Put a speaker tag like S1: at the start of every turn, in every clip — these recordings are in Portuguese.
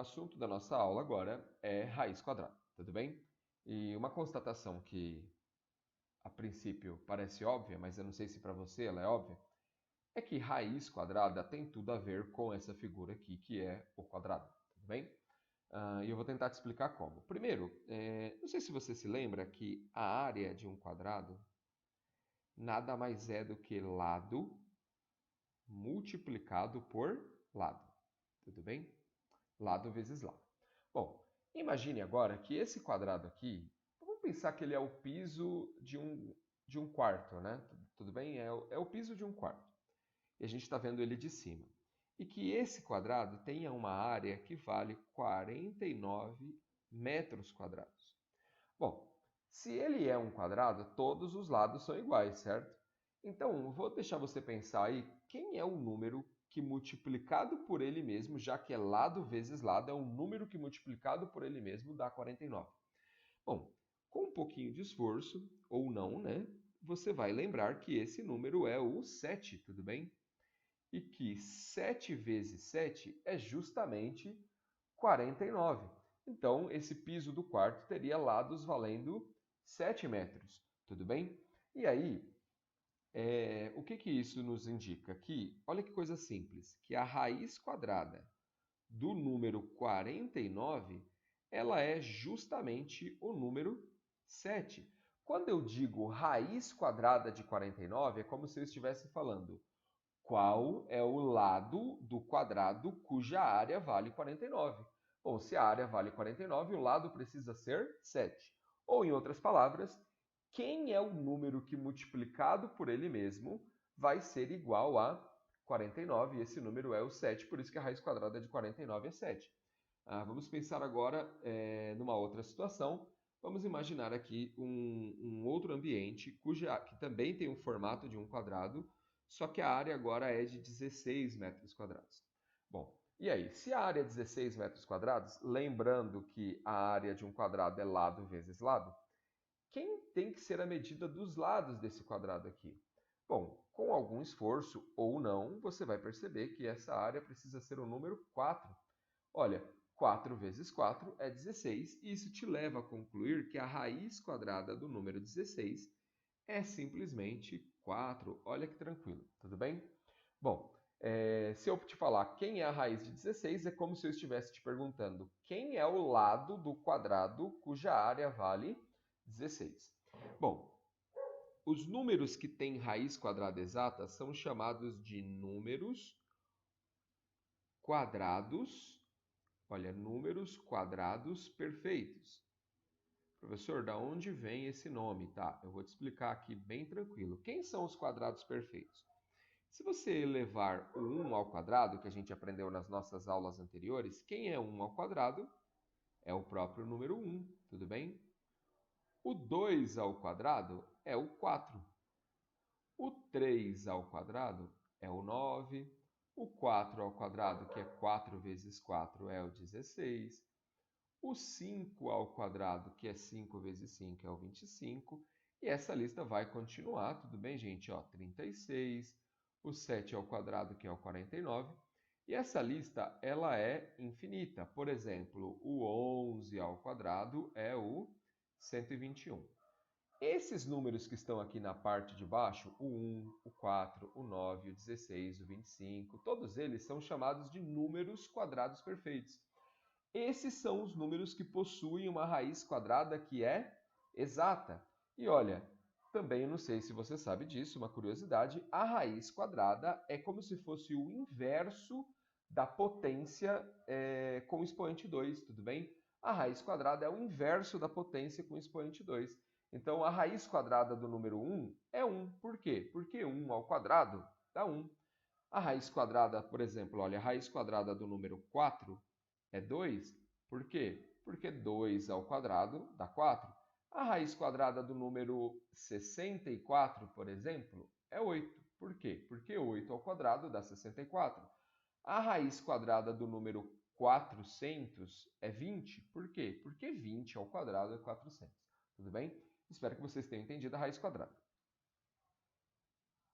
S1: assunto da nossa aula agora é raiz quadrada, tudo bem? E uma constatação que a princípio parece óbvia, mas eu não sei se para você ela é óbvia, é que raiz quadrada tem tudo a ver com essa figura aqui, que é o quadrado, tudo bem? E eu vou tentar te explicar como. Primeiro, não sei se você se lembra que a área de um quadrado nada mais é do que lado multiplicado por lado, tudo bem? Lado vezes lado. Bom, imagine agora que esse quadrado aqui, vamos pensar que ele é o piso de um quarto, né? Tudo bem? É o piso de um quarto. E a gente está vendo ele de cima. E que esse quadrado tenha uma área que vale 49 metros quadrados. Bom, se ele é um quadrado, todos os lados são iguais, certo? Então, vou deixar você pensar aí quem é o número que multiplicado por ele mesmo, já que é lado vezes lado, é um número que multiplicado por ele mesmo dá 49. Bom, com um pouquinho de esforço, ou não, né? Você vai lembrar que esse número é o 7, tudo bem? E que 7 vezes 7 é justamente 49. Então, esse piso do quarto teria lados valendo 7 metros, tudo bem? E aí, o que que isso nos indica? Que, olha que coisa simples, que a raiz quadrada do número 49, ela é justamente o número 7. Quando eu digo raiz quadrada de 49, é como se eu estivesse falando qual é o lado do quadrado cuja área vale 49. Bom, se a área vale 49, o lado precisa ser 7. Ou, em outras palavras, quem é o número que multiplicado por ele mesmo vai ser igual a 49, e esse número é o 7, por isso que a raiz quadrada de 49 é 7. Vamos pensar agora numa outra situação. Vamos imaginar aqui um outro ambiente que também tem um formato de um quadrado, só que a área agora é de 16 metros quadrados. Bom, e aí, se a área é 16 metros quadrados, lembrando que a área de um quadrado é lado vezes lado, quem tem que ser a medida dos lados desse quadrado aqui? Bom, com algum esforço ou não, você vai perceber que essa área precisa ser o número 4. Olha, 4 vezes 4 é 16, e isso te leva a concluir que a raiz quadrada do número 16 é simplesmente 4. Olha que tranquilo, tudo bem? Bom, se eu te falar quem é a raiz de 16, é como se eu estivesse te perguntando quem é o lado do quadrado cuja área vale 16. Bom, os números que têm raiz quadrada exata são chamados de números quadrados, olha, números quadrados perfeitos. Professor, da onde vem esse nome? Tá, eu vou te explicar aqui bem tranquilo. Quem são os quadrados perfeitos? Se você levar o 1 ao quadrado, que a gente aprendeu nas nossas aulas anteriores, quem é 1 ao quadrado? É o próprio número 1, tudo bem? O 2 ao quadrado é o 4. O 3 ao quadrado é o 9. O 4 ao quadrado, que é 4 vezes 4, é o 16. O 5 ao quadrado, que é 5 vezes 5, é o 25. E essa lista vai continuar, tudo bem, gente? Ó, 36. O 7 ao quadrado, que é o 49. E essa lista, ela é infinita. Por exemplo, o 11 ao quadrado é o 121. Esses números que estão aqui na parte de baixo, o 1, o 4, o 9, o 16, o 25, todos eles são chamados de números quadrados perfeitos. Esses são os números que possuem uma raiz quadrada que é exata. E olha, também não sei se você sabe disso, uma curiosidade, a raiz quadrada é como se fosse o inverso da potência com expoente 2, tudo bem? A raiz quadrada é o inverso da potência com expoente 2. Então, a raiz quadrada do número 1 é 1. Por quê? Porque 1 ao quadrado dá 1. A raiz quadrada, por exemplo, olha, a raiz quadrada do número 4 é 2. Por quê? Porque 2 ao quadrado dá 4. A raiz quadrada do número 64, por exemplo, é 8. Por quê? Porque 8 ao quadrado dá 64. A raiz quadrada do número 400 é 20. Por quê? Porque 20 ao quadrado é 400. Tudo bem? Espero que vocês tenham entendido a raiz quadrada.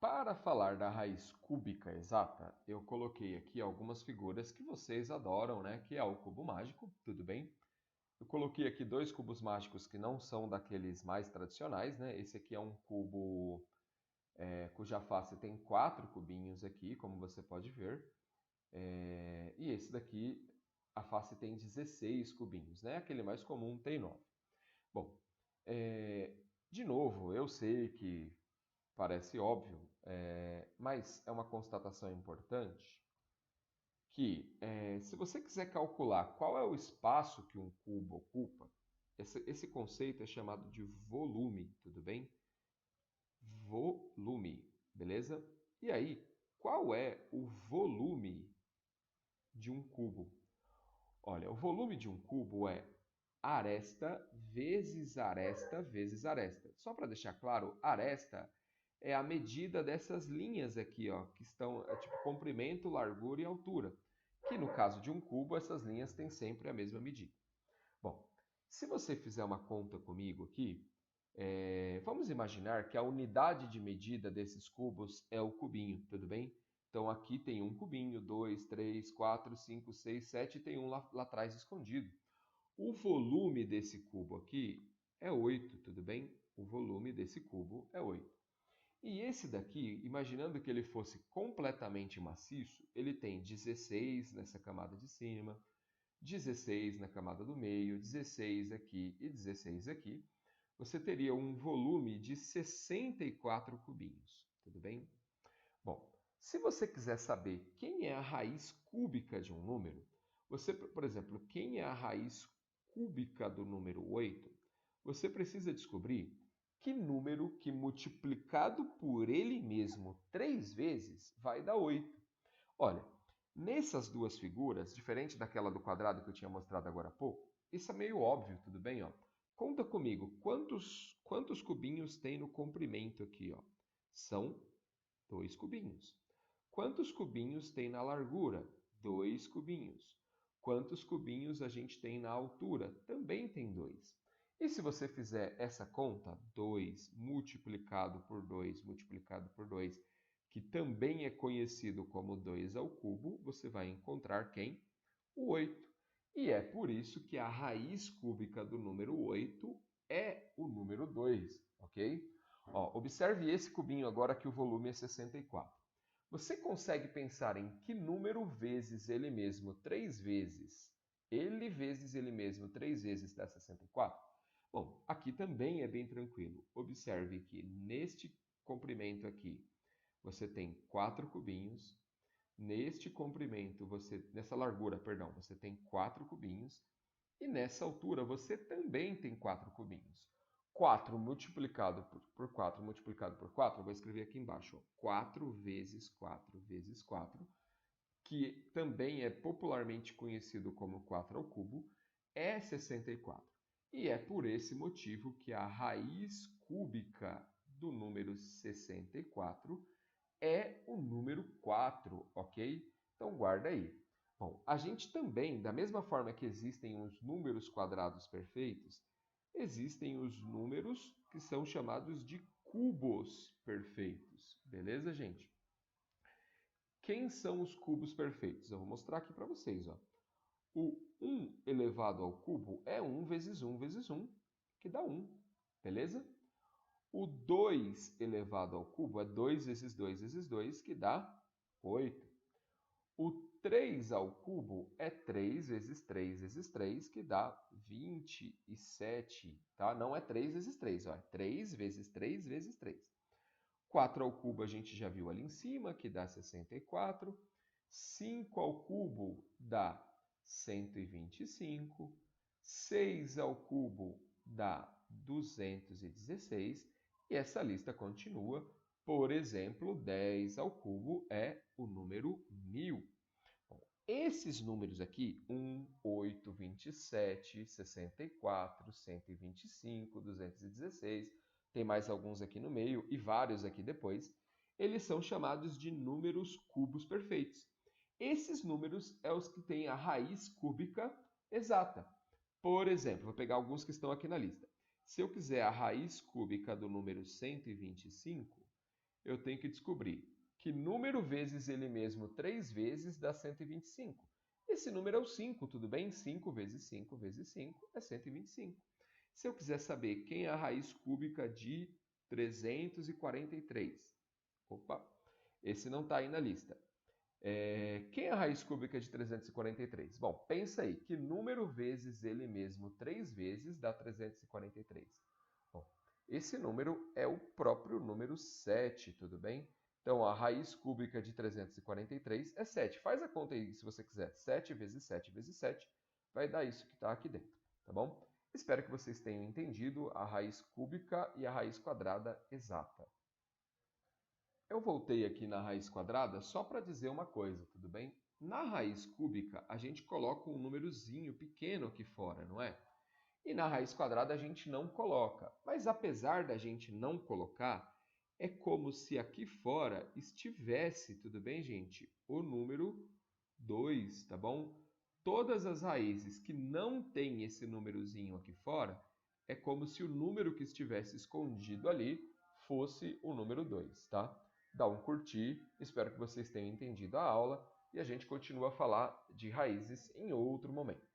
S1: Para falar da raiz cúbica exata, eu coloquei aqui algumas figuras que vocês adoram, né? Que é o cubo mágico, tudo bem? Eu coloquei aqui dois cubos mágicos que não são daqueles mais tradicionais, né? Esse aqui é um cubo cuja face tem 4 cubinhos aqui, como você pode ver. E esse daqui, a face tem 16 cubinhos, né? Aquele mais comum tem 9. Bom, de novo, eu sei que parece óbvio, mas é uma constatação importante que, se você quiser calcular qual é o espaço que um cubo ocupa, esse conceito é chamado de volume, tudo bem? Volume, beleza? E aí, qual é o volume de um cubo? Olha, o volume de um cubo é aresta vezes aresta vezes aresta. Só para deixar claro, aresta é a medida dessas linhas aqui, ó, que estão tipo comprimento, largura e altura. Que no caso de um cubo, essas linhas têm sempre a mesma medida. Bom, se você fizer uma conta comigo aqui, vamos imaginar que a unidade de medida desses cubos é o cubinho, tudo bem? Então aqui tem um cubinho, 2, 3, 4, 5, 6, 7 e tem um lá atrás escondido. O volume desse cubo aqui é 8, tudo bem? O volume desse cubo é 8. E esse daqui, imaginando que ele fosse completamente maciço, ele tem 16 nessa camada de cima, 16 na camada do meio, 16 aqui e 16 aqui. Você teria um volume de 64 cubinhos, tudo bem? Bom, se você quiser saber quem é a raiz cúbica de um número, você, por exemplo, quem é a raiz cúbica do número 8, você precisa descobrir que número que multiplicado por ele mesmo 3 vezes vai dar 8. Olha, nessas duas figuras, diferente daquela do quadrado que eu tinha mostrado agora há pouco, isso é meio óbvio, tudo bem? Ó? Conta comigo, quantos cubinhos tem no comprimento aqui? Ó? São 2 cubinhos. Quantos cubinhos tem na largura? 2 cubinhos. Quantos cubinhos a gente tem na altura? Também tem 2. E se você fizer essa conta, 2 multiplicado por 2 multiplicado por 2, que também é conhecido como 2 ao cubo, você vai encontrar quem? O 8. E é por isso que a raiz cúbica do número 8 é o número 2, ok? Ó, observe esse cubinho agora que o volume é 64. Você consegue pensar em que número vezes ele mesmo 3 vezes? Ele vezes ele mesmo 3 vezes dá 64? Bom, aqui também é bem tranquilo. Observe que neste comprimento aqui você tem 4 cubinhos. Neste comprimento, nessa largura, perdão, você tem 4 cubinhos. E nessa altura você também tem 4 cubinhos. 4 multiplicado por 4 multiplicado por 4, eu vou escrever aqui embaixo, ó, 4 vezes 4 vezes 4, que também é popularmente conhecido como 4 ao cubo, é 64. E é por esse motivo que a raiz cúbica do número 64 é o número 4, ok? Então guarda aí. Bom, a gente também, da mesma forma que existem os números quadrados perfeitos, existem os números que são chamados de cubos perfeitos. Beleza, gente? Quem são os cubos perfeitos? Eu vou mostrar aqui para vocês. Ó. O 1 elevado ao cubo é 1 vezes 1 vezes 1, que dá 1. Beleza? O 2 elevado ao cubo é 2 vezes 2 vezes 2, que dá 8. O 3 ao cubo é 3 vezes 3 vezes 3, que dá 27, tá? Não é 3 vezes 3, ó, é 3 vezes 3 vezes 3. 4 ao cubo a gente já viu ali em cima, que dá 64. 5 ao cubo dá 125. 6 ao cubo dá 216. E essa lista continua. Por exemplo, 10 ao cubo é o número 1000. Bom, esses números aqui, 1, 8, 27, 64, 125, 216, tem mais alguns aqui no meio e vários aqui depois, eles são chamados de números cubos perfeitos. Esses números são os que têm a raiz cúbica exata. Por exemplo, vou pegar alguns que estão aqui na lista. Se eu quiser a raiz cúbica do número 125, eu tenho que descobrir que número vezes ele mesmo 3 vezes dá 125. Esse número é o 5, tudo bem? 5 vezes 5 vezes 5 é 125. Se eu quiser saber quem é a raiz cúbica de 343, opa, esse não está aí na lista. Quem é a raiz cúbica de 343? Bom, pensa aí, que número vezes ele mesmo 3 vezes dá 343? Bom, esse número é o próprio número 7, tudo bem? Então, a raiz cúbica de 343 é 7. Faz a conta aí se você quiser. 7 vezes 7 vezes 7 vai dar isso que está aqui dentro, tá bom? Espero que vocês tenham entendido a raiz cúbica e a raiz quadrada exata. Eu voltei aqui na raiz quadrada só para dizer uma coisa, tudo bem? Na raiz cúbica, a gente coloca um númerozinho pequeno aqui fora, não é? E na raiz quadrada a gente não coloca. Mas apesar da gente não colocar, é como se aqui fora estivesse, tudo bem, gente? O número 2, tá bom? Todas as raízes que não têm esse númerozinho aqui fora, é como se o número que estivesse escondido ali fosse o número 2, tá? Dá um curtir, espero que vocês tenham entendido a aula e a gente continua a falar de raízes em outro momento.